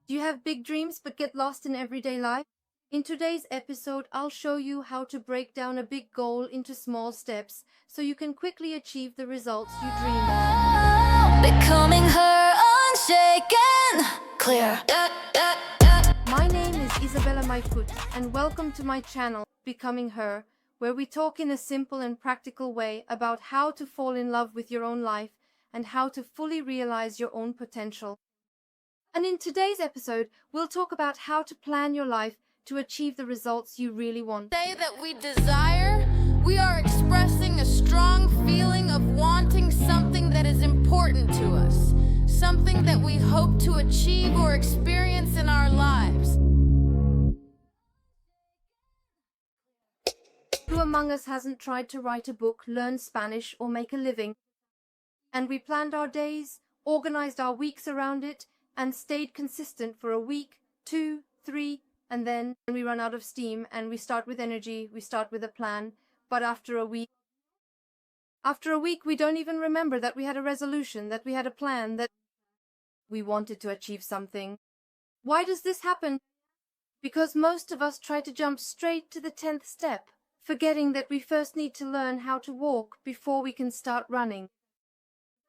Do you have big dreams but get lost in everyday life? In today's episode, I'll show you how to break down a big goal into small steps so you can quickly achieve the results you dream of. Becoming her unshaken, clear. My name is Isabella Maifut, and welcome to my channel, Becoming Her, where we talk in a simple and practical way about how to fall in love with your own life and how to fully realize your own potential. And in today's episode, we'll talk about how to plan your life to achieve the results you really want. Say that we desire, we are expressing a strong feeling of wanting something that is important to us, something that we hope to achieve or experience in our lives. Who among us hasn't tried to write a book, learn Spanish, or make a living? And we planned our days, organized our weeks around it, and stayed consistent for a week, 2, 3, and then we run out of steam and we start with energy, we start with a plan, but after a week we don't even remember that we had a resolution, that we had a plan, that we wanted to achieve something. Why does this happen? Because most of us try to jump straight to the 10th step, forgetting that we first need to learn how to walk before we can start running.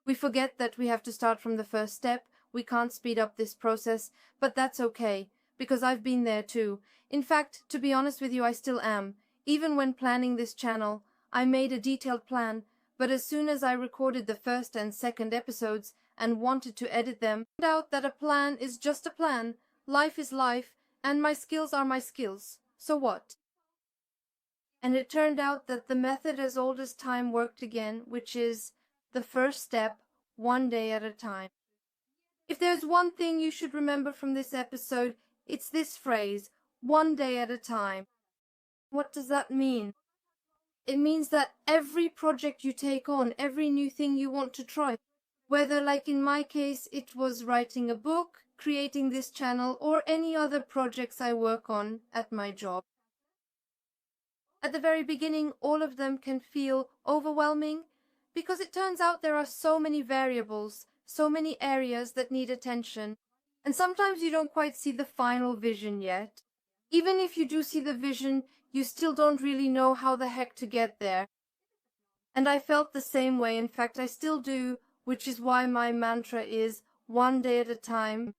We forget that we have to start from the first step. We can't speed up this process, but that's okay, because I've been there too. In fact, to be honest with you, I still am. Even when planning this channel, I made a detailed plan, but as soon as I recorded the first and second episodes and wanted to edit them, I found out that a plan is just a plan, life is life, and my skills are my skills. So what? And it turned out that the method as old as time worked again, which is the first step, one day at a time. If there's one thing you should remember from this episode, it's this phrase, one day at a time. What does that mean? It means that every project you take on, every new thing you want to try, whether like in my case it was writing a book, creating this channel, or any other projects I work on at my job. At the very beginning, all of them can feel overwhelming because it turns out there are so many variables, so many areas that need attention, and sometimes you don't quite see the final vision yet. Even if you do see the vision, you still don't really know how the heck to get there. And I felt the same way, in fact I still do, which is why my mantra is one day at a time.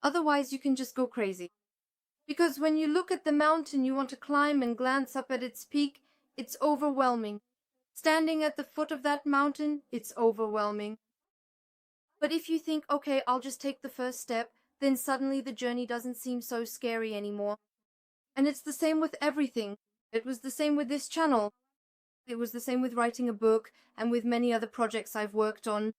Otherwise you can just go crazy. Because when you look at the mountain you want to climb and glance up at its peak, it's overwhelming. Standing at the foot of that mountain, it's overwhelming. But if you think, okay, I'll just take the first step, then suddenly the journey doesn't seem so scary anymore. And it's the same with everything. It was the same with this channel. It was the same with writing a book and with many other projects I've worked on.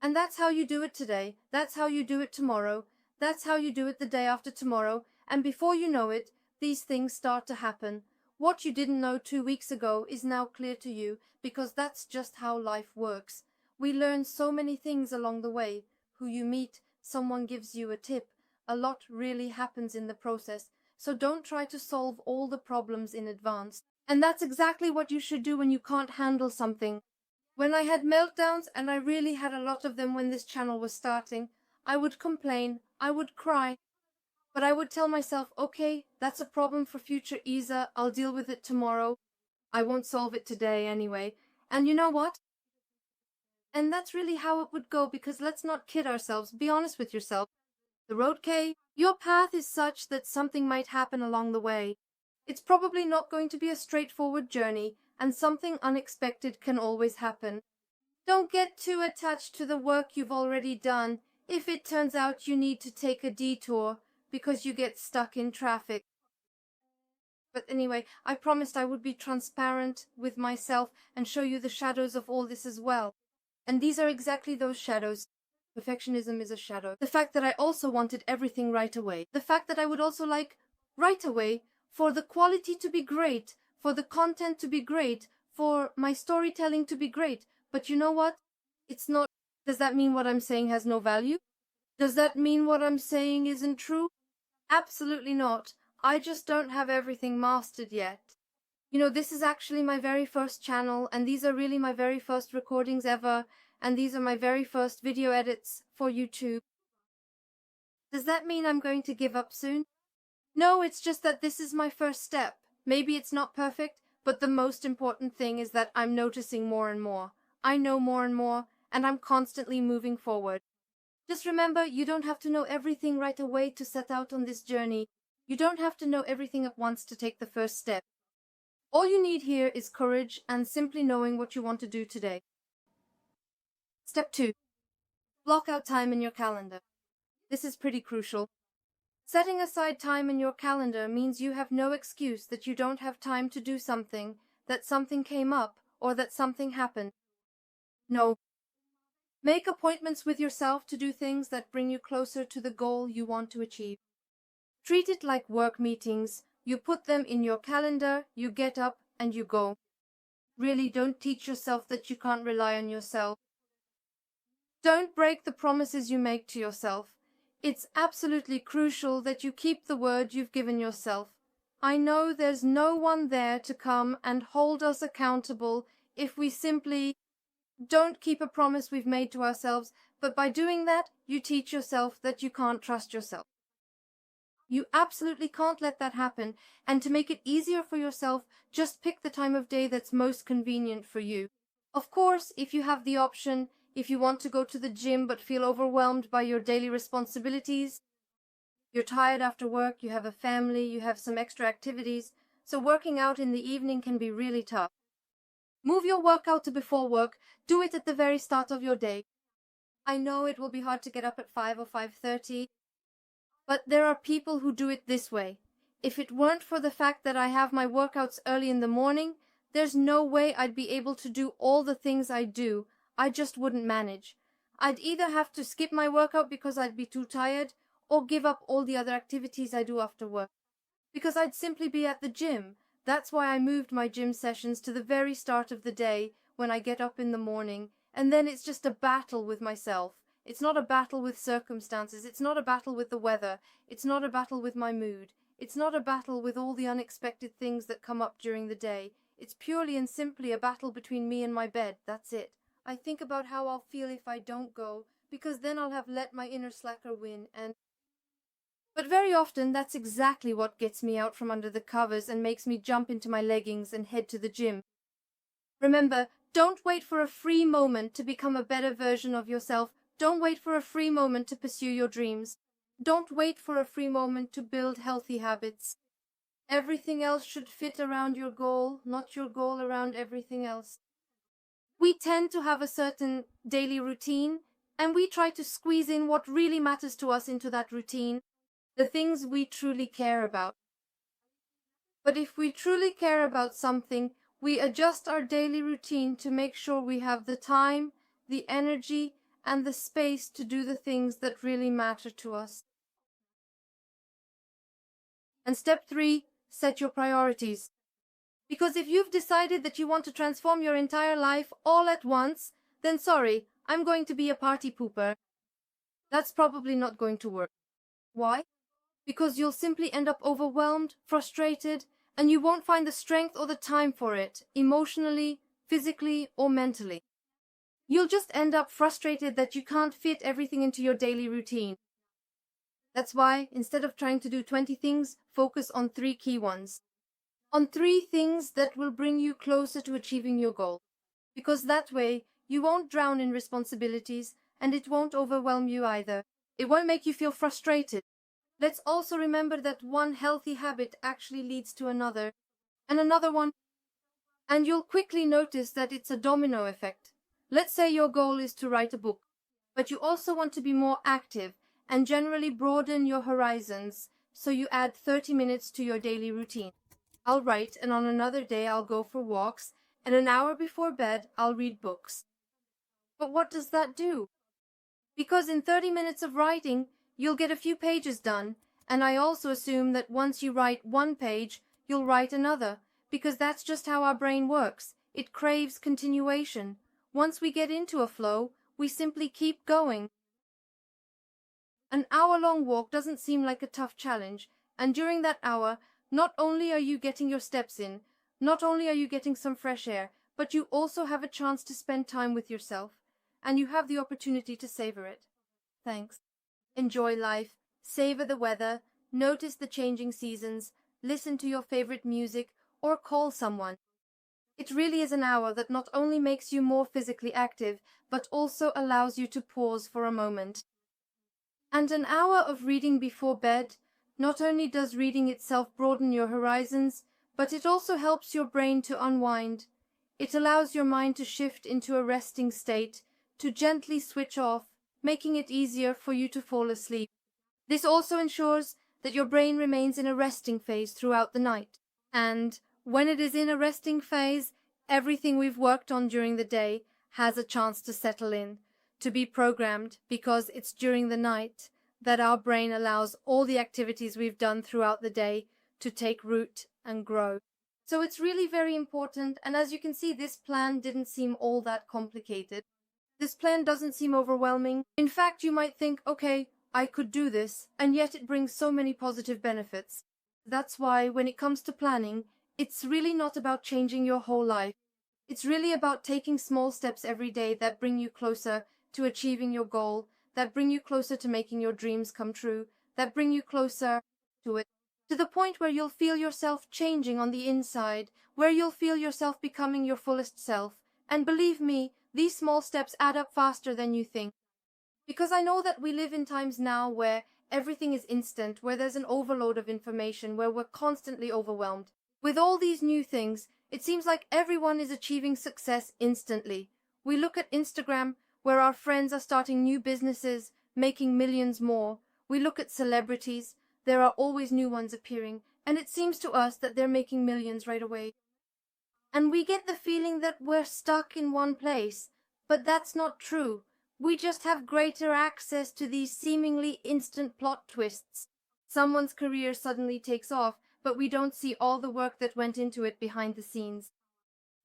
And that's how you do it today. That's how you do it tomorrow. That's how you do it the day after tomorrow. And before you know it, these things start to happen. What you didn't know 2 weeks ago is now clear to you because that's just how life works. We learn so many things along the way. Who you meet, someone gives you a tip. A lot really happens in the process. So don't try to solve all the problems in advance. And that's exactly what you should do when you can't handle something. When I had meltdowns, and I really had a lot of them when this channel was starting, I would complain, I would cry. But I would tell myself, okay, that's a problem for future Isa. I'll deal with it tomorrow. I won't solve it today anyway. And you know what? And that's really how it would go, because let's not kid ourselves. Be honest with yourself. The road, your path is such that something might happen along the way. It's probably not going to be a straightforward journey, and something unexpected can always happen. Don't get too attached to the work you've already done if it turns out you need to take a detour because you get stuck in traffic. But anyway, I promised I would be transparent with myself and show you the shadows of all this as well. And these are exactly those shadows. Perfectionism is a shadow. The fact that I also wanted everything right away. The fact that I would also like, right away, for the quality to be great, for the content to be great, for my storytelling to be great. But you know what? It's not. Does that mean what I'm saying has no value? Does that mean what I'm saying isn't true? Absolutely not. I just don't have everything mastered yet. You know, this is actually my very first channel, and these are really my very first recordings ever, and these are my very first video edits for YouTube. Does that mean I'm going to give up soon? No, it's just that this is my first step. Maybe it's not perfect, but the most important thing is that I'm noticing more and more. I know more and more, and I'm constantly moving forward. Just remember, you don't have to know everything right away to set out on this journey. You don't have to know everything at once to take the first step. All you need here is courage and simply knowing what you want to do today. Step 2. Block out time in your calendar. This is pretty crucial. Setting aside time in your calendar means you have no excuse that you don't have time to do something, that something came up, or that something happened. No. Make appointments with yourself to do things that bring you closer to the goal you want to achieve. Treat it like work meetings. You put them in your calendar, you get up, and you go. Really, don't teach yourself that you can't rely on yourself. Don't break the promises you make to yourself. It's absolutely crucial that you keep the word you've given yourself. I know there's no one there to come and hold us accountable if we simply don't keep a promise we've made to ourselves, but by doing that, you teach yourself that you can't trust yourself. You absolutely can't let that happen, and to make it easier for yourself, just pick the time of day that's most convenient for you. Of course, if you have the option, if you want to go to the gym but feel overwhelmed by your daily responsibilities, you're tired after work, you have a family, you have some extra activities, so working out in the evening can be really tough. Move your workout to before work, do it at the very start of your day. I know it will be hard to get up at 5 or 5:30, but there are people who do it this way. If it weren't for the fact that I have my workouts early in the morning, there's no way I'd be able to do all the things I do. I just wouldn't manage. I'd either have to skip my workout because I'd be too tired, or give up all the other activities I do after work, because I'd simply be at the gym. That's why I moved my gym sessions to the very start of the day when I get up in the morning, and then it's just a battle with myself. It's not a battle with circumstances. It's not a battle with the weather. It's not a battle with my mood. It's not a battle with all the unexpected things that come up during the day. It's purely and simply a battle between me and my bed. That's it. I think about how I'll feel if I don't go, because then I'll have let my inner slacker win, But very often that's exactly what gets me out from under the covers and makes me jump into my leggings and head to the gym. Remember, don't wait for a free moment to become a better version of yourself. Don't wait for a free moment to pursue your dreams. Don't wait for a free moment to build healthy habits. Everything else should fit around your goal, not your goal around everything else. We tend to have a certain daily routine, and we try to squeeze in what really matters to us into that routine, the things we truly care about. But if we truly care about something, we adjust our daily routine to make sure we have the time, the energy, and the space to do the things that really matter to us. And step 3, set your priorities. Because if you've decided that you want to transform your entire life all at once, then sorry, I'm going to be a party pooper. That's probably not going to work. Why? Because you'll simply end up overwhelmed, frustrated, and you won't find the strength or the time for it, emotionally, physically, or mentally. You'll just end up frustrated that you can't fit everything into your daily routine. That's why, instead of trying to do 20 things, focus on 3 key ones. On 3 things that will bring you closer to achieving your goal. Because that way, you won't drown in responsibilities, and it won't overwhelm you either. It won't make you feel frustrated. Let's also remember that one healthy habit actually leads to another, and another one, and you'll quickly notice that it's a domino effect. Let's say your goal is to write a book, but you also want to be more active and generally broaden your horizons, so you add 30 minutes to your daily routine. I'll write, and on another day I'll go for walks, and an hour before bed I'll read books. But what does that do? Because in 30 minutes of writing, you'll get a few pages done, and I also assume that once you write one page, you'll write another, because that's just how our brain works. It craves continuation. Once we get into a flow, we simply keep going. An hour-long walk doesn't seem like a tough challenge, and during that hour, not only are you getting your steps in, not only are you getting some fresh air, but you also have a chance to spend time with yourself, and you have the opportunity to savor it. Thanks. Enjoy life. savor the weather, notice the changing seasons, listen to your favorite music, or call someone. It really is an hour that not only makes you more physically active, but also allows you to pause for a moment. And an hour of reading before bed, not only does reading itself broaden your horizons, but it also helps your brain to unwind. It allows your mind to shift into a resting state, to gently switch off, making it easier for you to fall asleep. This also ensures that your brain remains in a resting phase throughout the night. And when it is in a resting phase, everything we've worked on during the day has a chance to settle in, to be programmed, because it's during the night that our brain allows all the activities we've done throughout the day to take root and grow. So it's really very important, and as you can see, this plan didn't seem all that complicated. This plan doesn't seem overwhelming. In fact, you might think, okay, I could do this, and yet it brings so many positive benefits. That's why when it comes to planning, it's really not about changing your whole life. It's really about taking small steps every day that bring you closer to achieving your goal, that bring you closer to making your dreams come true, that bring you closer to it, to the point where you'll feel yourself changing on the inside, where you'll feel yourself becoming your fullest self. And believe me, these small steps add up faster than you think. Because I know that we live in times now where everything is instant, where there's an overload of information, where we're constantly overwhelmed. With all these new things, it seems like everyone is achieving success instantly. We look at Instagram, where our friends are starting new businesses, making millions more. We look at celebrities. There are always new ones appearing, and it seems to us that they're making millions right away. And we get the feeling that we're stuck in one place, but that's not true. We just have greater access to these seemingly instant plot twists. Someone's career suddenly takes off, but we don't see all the work that went into it behind the scenes.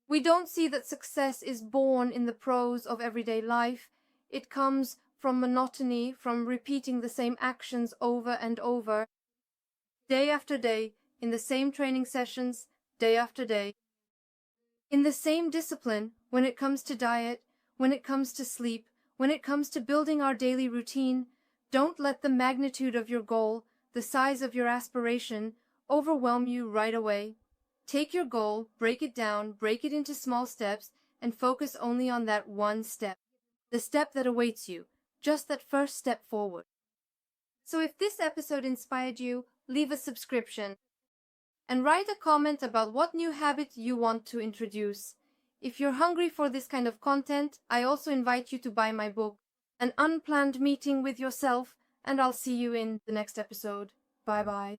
We don't see that success is born in the prose of everyday life. It comes from monotony, from repeating the same actions over and over, day after day, in the same training sessions, day after day. In the same discipline, when it comes to diet, when it comes to sleep, when it comes to building our daily routine. Don't let the magnitude of your goal, the size of your aspiration, overwhelm you right away. Take your goal, break it down, break it into small steps, and focus only on that one step, the step that awaits you, just that first step forward. So if this episode inspired you, leave a subscription and write a comment about what new habit you want to introduce. If you're hungry for this kind of content, I also invite you to buy my book, An Unplanned Meeting with Yourself, and I'll see you in the next episode. Bye bye.